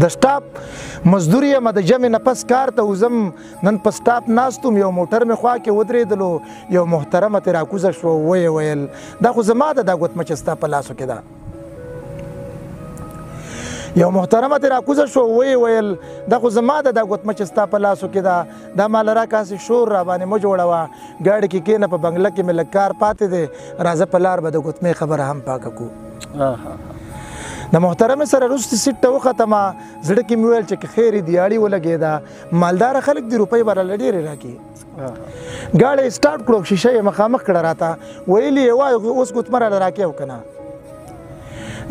د سټاپ مزدور یم د جمع نه پس کار ته وزم نن په سټاپ ناستم یو موټر مې خوا کې ودرېدلو یو محترمه ترې راکوزه شوه ویې ویل دا خو زما ده دا ګوتمچه ستا په لاسو کې ده یو محترمه ترې راکوزه شوه ویې ویل دا خو زما ده دا ګوتمچه ستا په لاسو کې ده دا مال راکاسې شور را باندې مه جوړوه ګاډي کې کښېنه په بنګله کې مې لږ کار پاتې دی راځه په لار به د ګوتمې خبره هم پاکه کړو د محترمې سره وروستې سیټ ته وختمه زړه کې مې ویل چې که خیر یې دیاړي ولګېده مالداره خلک دي روپۍ به راله ډېرې راکړي ګاډی یې سټارټ کړو شیشه یې مخامخ کړه راته ویلي یې وایه اوس ګوتمه راله راکړې او که نه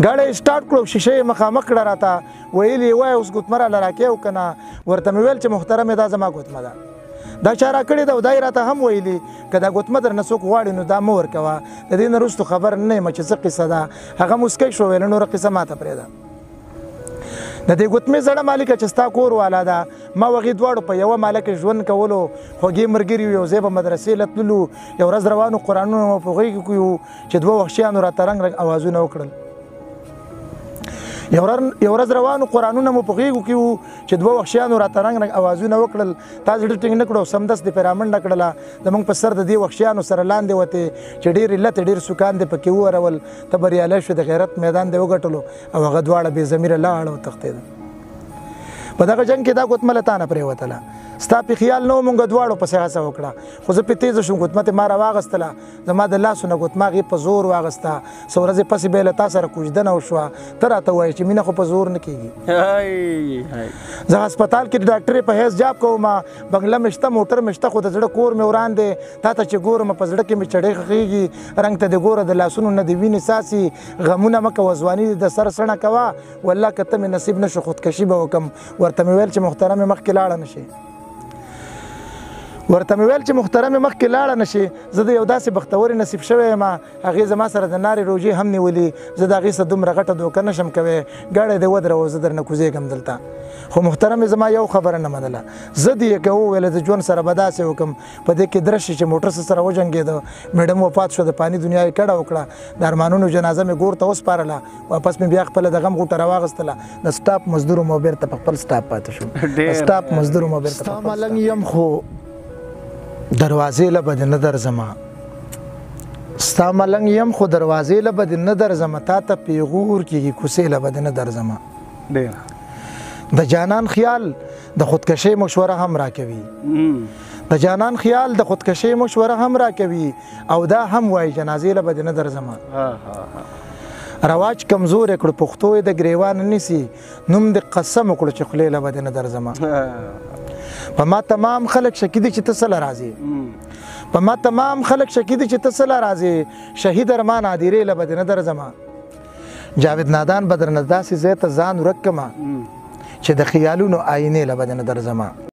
ګاډی یې سټارټ کړو شیشه یې مخامخ کړه راته ویلي یې وایه اوس ګوتمه راله راکړې او که نه ورته مې ویل چې محترمې دا زما ګوتمه ده دا چا راکړې ده او دا یې راته هم ویلي که دا ګوتمه درنه څوک غواړي نو دا مه ورکوه د دې نه وروستو خبر نه یم چې څه قصه ده هغه موسکی شو ویل نوره قصه ماته پرېږده د دې ګوتمې زړه مالکه چې ستا کور والا ده ما هغې دواړو په یوه ماله کې ژوند کولو خوږې ملګري یو ځای به مدرسې له تللو یو ورځ روانو قرآنونه مو په غېږ کې کړو چې دوه وحشیانو راته رنګ رنګ اوازونه وکړل یو ورځ روانو قرآنونه مو په غېږو کې وو چې دوه وحشیانو راته رنګ رنګ اوازونه وکړل تا زړه ټینګ نه کړو سمدست دې پرې رامنډه کړله زموږ په سر د دې وحشیانو سره لاندې وتې چې ډېر علت ډېر سکان دې پکې وورول ته بریالی شو د غیرت میدان دې وګټلو او هغه دواړه بې ضمیره لاړه وتښتېده په دغه جنګ کې دا ګوتمه له تا نه پرېوتله ستا پې خیال نه و مونږ دواړو پسې هڅه وکړه خو زه پې تېزه شوم ګوتمه تې ما راواغېستله زما د لاسو نه ګوتمه هغې په زور واغېسته څو ورځې پسې بیا له تا سره کوژدنه وشوه ته راته وایې چې مینه خو په زور نه کېږي زه هسپتال کې د ډاکټرې په حیث جاب کوم بنګله مې شته موټر مې شته خو د زړه کور مې وران دی تا ته چې ګورم په زړه کې مې چړې خښېږي رنګ ته دې ګوره د لاسونو نه د وینې څاڅي غمونه مه کوه ځواني د سر سڼه کوه والله که ته مې نصیب نه شو خودکشي به وکړم ورته مې ویل چې محترمې مخکې لاړه نه شي زه د یو داسې بختورې نصیب شوی یم هغې زما سره د نارې روژې هم نیولي زه د هغې سره دومره غټه دوکه نشم کوی ګاډی دې ودروه زه درنه کوزېږم دلته خو محترمې زما یو خبره نه منله زه دې یې که وویله د ژوند سره به داسې وکړم په دې کې درست شي چې موټر سره وجنګېده میډم وفات شو د پاني دنیا یې کډه وکړه د ارمانونو جنازه مې ګور ته وسپارله واپس مې بیا خپله د غم غوټه راواغېستله د سټاپ مزدور مو بېرته په خپل سټاپ پاتې شو سټاپ مزدور مو بېرته ستا ملنګ یم خو دروازې له به دې نه درځمه ستا ملنګ یم خو دروازې له به دې نه درځمه تا ته پیغور کېږي کوڅې له به دې نه درځمه د جانان خیال د خودکشۍ مشوره هم راکوي د جانان خیال د خودکشۍ مشوره هم راکوي او دا هم وایي جنازې له به دې نه درځمه رواج کمزور یې کړو پښتو یې د ګریوان نیسي نوم دې قسم وکړو چې خولې له به دې نه درځمه په ما تمام خلک شکی دي چې ته څه له راځې په ما تمام خلک شکی دي چې ته څه له راځې شهید ارمان عادیرې له به دې نه درځمه جاوید نادان به درنه داسې ځای ته ځان ورک کړمه چې د خیالونو آینې له به دې نه درځمه